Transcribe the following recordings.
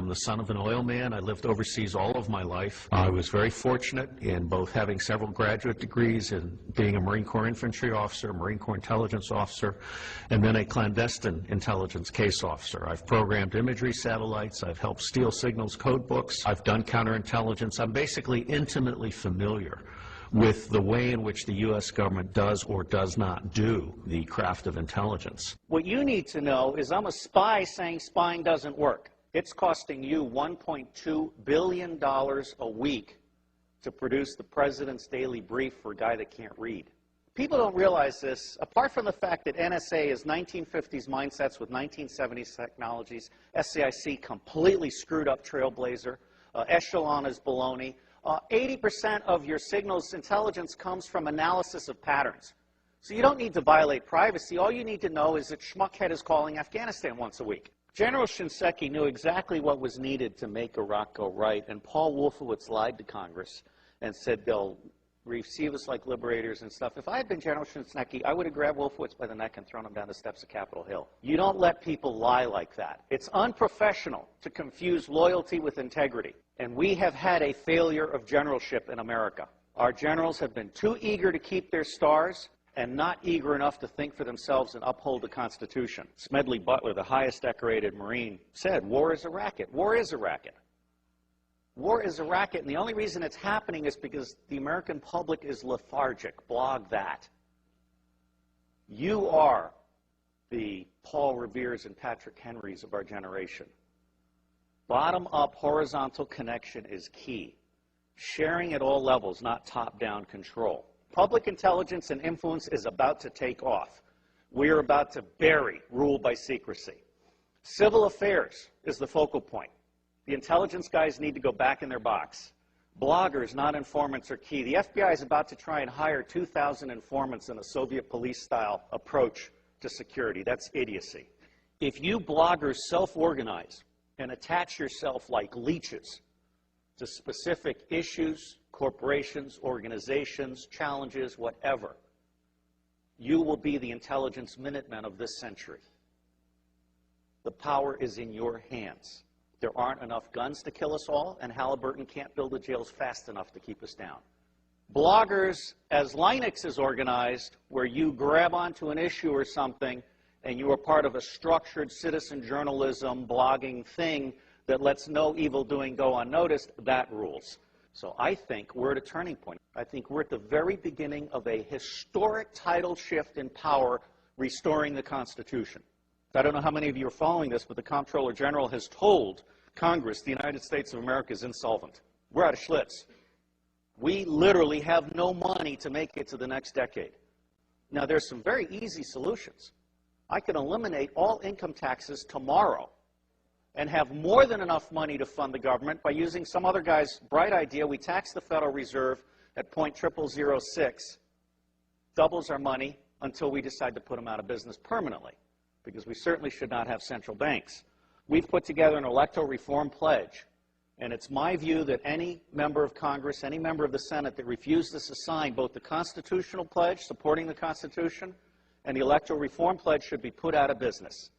the son of an oil man. I lived overseas all of my life. I was very fortunate in both having several graduate degrees and being a Marine Corps infantry officer, Marine Corps intelligence officer, and then a clandestine intelligence case officer. I've programmed imagery satellites. I've helped steal signals code books. I've done counterintelligence. I'm basically intimately familiar with the way in which the U.S. government does or does not do the craft of intelligence. What you need to know is I'm a spy saying spying doesn't work. It's costing you $1.2 billion a week to produce the president's daily brief for a guy that can't read. People don't realize this. Apart from the fact that NSA is 1950s mindsets with 1970s technologies, SAIC completely screwed up Trailblazer, Echelon is baloney. 80% of your signals intelligence comes from analysis of patterns. So you don't need to violate privacy. All you need to know is that Schmuckhead is calling Afghanistan once a week. General Shinseki knew exactly what was needed to make Iraq go right, and Paul Wolfowitz lied to Congress and said they'll receive us like liberators and stuff. If I had been General Shinseki, I would have grabbed Wolfowitz by the neck and thrown him down the steps of Capitol Hill. You don't let people lie like that. It's unprofessional to confuse loyalty with integrity. And we have had a failure of generalship in America. Our generals have been too eager to keep their stars and not eager enough to think for themselves and uphold the Constitution. Smedley Butler, the highest decorated Marine, said, war is a racket. War is a racket. War is a racket, and the only reason it's happening is because the American public is lethargic. Blog that. You are the Paul Reveres and Patrick Henrys of our generation. Bottom-up horizontal connection is key. Sharing at all levels, not top-down control. Public intelligence and influence is about to take off. We are about to bury rule by secrecy. Civil affairs is the focal point. The intelligence guys need to go back in their box. Bloggers, not informants, are key. The FBI is about to try and hire 2,000 informants in a Soviet police-style approach to security. That's idiocy. If you bloggers self-organize and attach yourself like leeches to specific issues, corporations, organizations, challenges, whatever, you will be the intelligence Minutemen of this century. The power is in your hands. There aren't enough guns to kill us all, and Halliburton can't build the jails fast enough to keep us down. Bloggers, as Linux is organized, where you grab onto an issue or something and you are part of a structured citizen journalism blogging thing that lets no evil doing go unnoticed, that rules. So I think we're at a turning point. I think we're at the very beginning of a historic tidal shift in power, restoring the Constitution. I don't know how many of you are following this, but the Comptroller General has told Congress the United States of America is insolvent. We're out of Schlitz. We literally have no money to make it to the next decade. Now, there's some very easy solutions. I can eliminate all income taxes tomorrow and have more than enough money to fund the government by using some other guy's bright idea. We tax the Federal Reserve at 0.0006, doubles our money until we decide to put them out of business permanently, because we certainly should not have central banks. We've put together an electoral reform pledge, and it's my view that any member of Congress, any member of the Senate that refuses to sign both the constitutional pledge, supporting the Constitution, and the electoral reform pledge should be put out of business.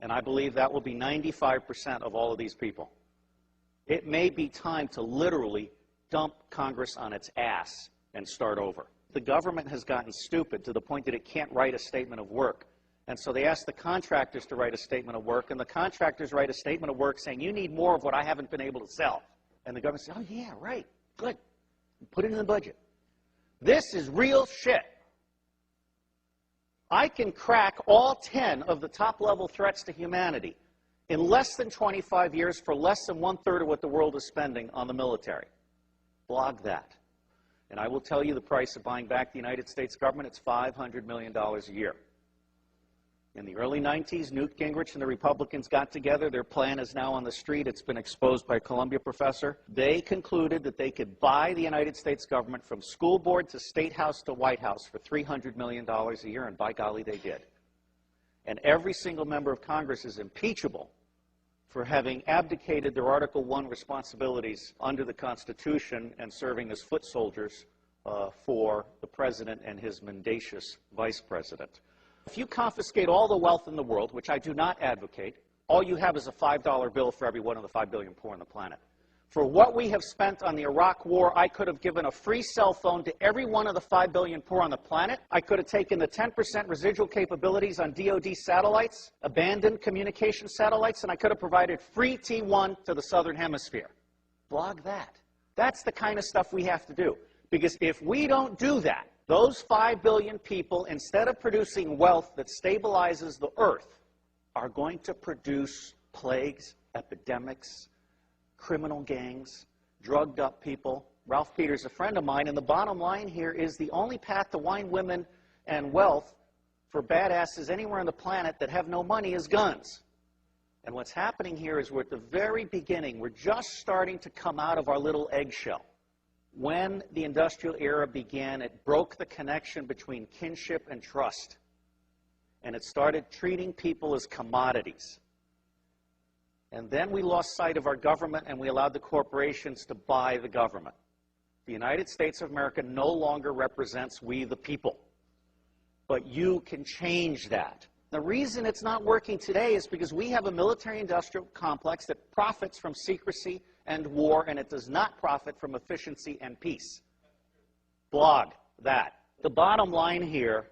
And I believe that will be 95% of all of these people. It may be time to literally dump Congress on its ass and start over. The government has gotten stupid to the point that it can't write a statement of work. And so they ask the contractors to write a statement of work, and the contractors write a statement of work saying, you need more of what I haven't been able to sell. And the government says, oh yeah, right, good. Put it in the budget. This is real shit. I can crack all 10 of the top-level threats to humanity in less than 25 years for less than 1/3 of what the world is spending on the military. Blog that. And I will tell you the price of buying back the United States government. It's $500 million a year. In the early 90s, Newt Gingrich and the Republicans got together. Their plan is now on the street. It's been exposed by a Columbia professor. They concluded that they could buy the United States government from school board to State House to White House for $300 million a year, and by golly, they did. And every single member of Congress is impeachable for having abdicated their Article I responsibilities under the Constitution and serving as foot soldiers for the president and his mendacious vice president. If you confiscate all the wealth in the world, which I do not advocate, all you have is a $5 bill for every one of the 5 billion poor on the planet. For what we have spent on the Iraq War, I could have given a free cell phone to every one of the 5 billion poor on the planet. I could have taken the 10% residual capabilities on DoD satellites, abandoned communication satellites, and I could have provided free T1 to the Southern Hemisphere. Blog that. That's the kind of stuff we have to do. Because if we don't do that, those 5 billion people, instead of producing wealth that stabilizes the earth, are going to produce plagues, epidemics, criminal gangs, drugged up people. Ralph Peters, a friend of mine, and the bottom line here is the only path to wine, women, and wealth for badasses anywhere on the planet that have no money is guns. And what's happening here is we're at the very beginning. We're just starting to come out of our little eggshell. When the industrial era began, it broke the connection between kinship and trust. And it started treating people as commodities. And then we lost sight of our government and we allowed the corporations to buy the government. The United States of America no longer represents we the people. But you can change that. The reason it's not working today is because we have a military-industrial complex that profits from secrecy and war, and it does not profit from efficiency and peace. Blog that. The bottom line here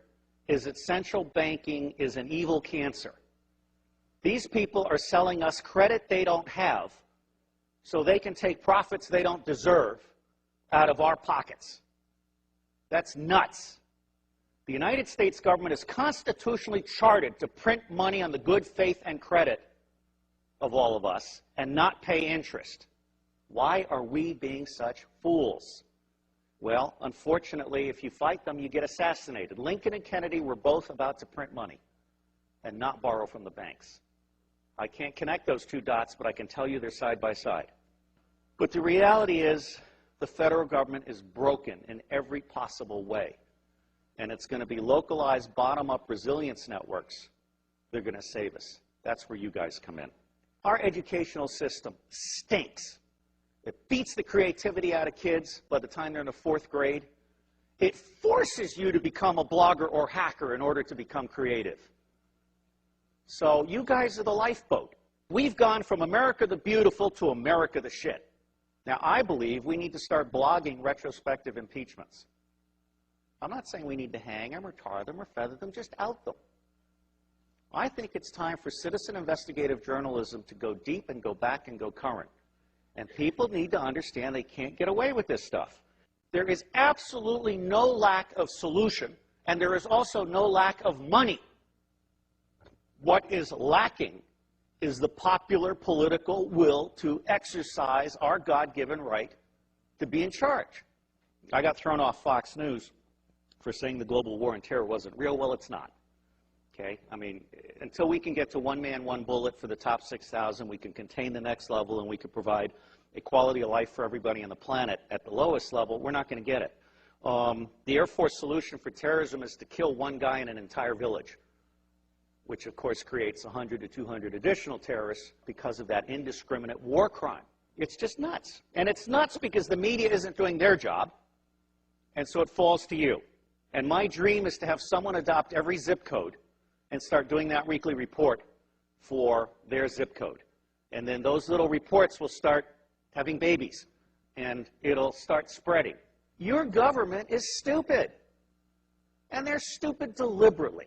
is that central banking is an evil cancer. These people are selling us credit they don't have so they can take profits they don't deserve out of our pockets. That's nuts. The United States government is constitutionally chartered to print money on the good faith and credit of all of us and not pay interest. Why are we being such fools? Well, unfortunately, if you fight them, you get assassinated. Lincoln and Kennedy were both about to print money and not borrow from the banks. I can't connect those two dots, but I can tell you they're side by side. But the reality is the federal government is broken in every possible way. And it's going to be localized, bottom-up resilience networks. They're going to save us. That's where you guys come in. Our educational system stinks. It beats the creativity out of kids by the time they're in the 4th grade. It forces you to become a blogger or hacker in order to become creative. So you guys are the lifeboat. We've gone from America the Beautiful to America the Shit. Now, I believe we need to start blogging retrospective impeachments. I'm not saying we need to hang them or tar them or feather them, just out them. I think it's time for citizen investigative journalism to go deep and go back and go current. And people need to understand they can't get away with this stuff. There is absolutely no lack of solution, and there is also no lack of money. What is lacking is the popular political will to exercise our God-given right to be in charge. I got thrown off Fox News for saying the global war on terror wasn't real. Well, it's not. Okay? I mean, until we can get to one man, one bullet for the top 6,000, we can contain the next level, and we can provide a quality of life for everybody on the planet at the lowest level, we're not going to get it. The Air Force solution for terrorism is to kill one guy in an entire village, which of course creates 100 to 200 additional terrorists because of that indiscriminate war crime. It's just nuts. And it's nuts because the media isn't doing their job, and so it falls to you. And my dream is to have someone adopt every zip code and start doing that weekly report for their zip code. And then those little reports will start having babies, and it'll start spreading. Your government is stupid, and they're stupid deliberately.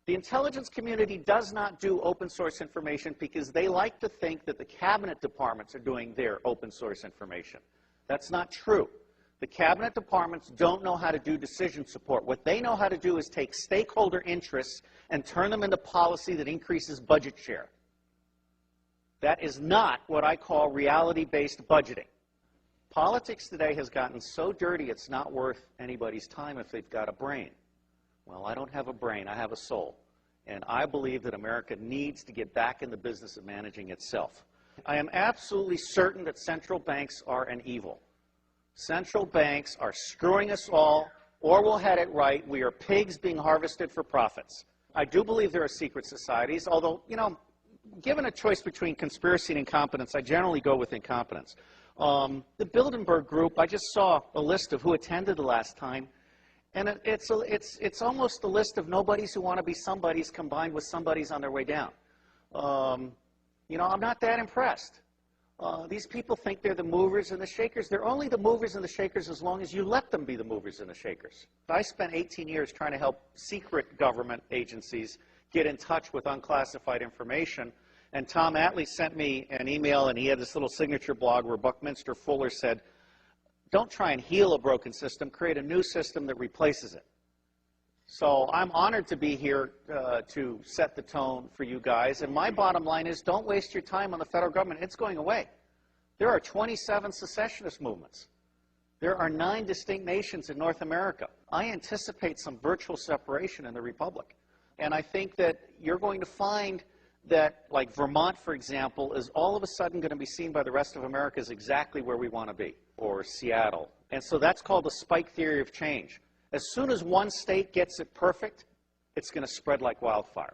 The intelligence community does not do open source information because they like to think that the cabinet departments are doing their open source information. That's not true. The cabinet departments don't know how to do decision support. What they know how to do is take stakeholder interests and turn them into policy that increases budget share. That is not what I call reality-based budgeting. Politics today has gotten so dirty it's not worth anybody's time if they've got a brain. Well, I don't have a brain, I have a soul. And I believe that America needs to get back in the business of managing itself. I am absolutely certain that central banks are an evil. Central banks are screwing us all, or we'll have it right. We are pigs being harvested for profits. I do believe there are secret societies, although, you know, given a choice between conspiracy and incompetence, I generally go with incompetence. The Bilderberg Group, I just saw a list of who attended the last time, and it's almost a list of nobodies who want to be somebodies combined with somebodies on their way down. You know, I'm not that impressed. These people think they're the movers and the shakers. They're only the movers and the shakers as long as you let them be the movers and the shakers. I spent 18 years trying to help secret government agencies get in touch with unclassified information. And Tom Atlee sent me an email, and he had this little signature blog where Buckminster Fuller said, don't try and heal a broken system, create a new system that replaces it. So I'm honored to be here to set the tone for you guys. And my bottom line is, don't waste your time on the federal government. It's going away. There are 27 secessionist movements. There are 9 distinct nations in North America. I anticipate some virtual separation in the Republic. And I think that you're going to find that, like Vermont, for example, is all of a sudden going to be seen by the rest of America as exactly where we want to be, or Seattle. And so that's called the spike theory of change. As soon as one state gets it perfect, it's going to spread like wildfire.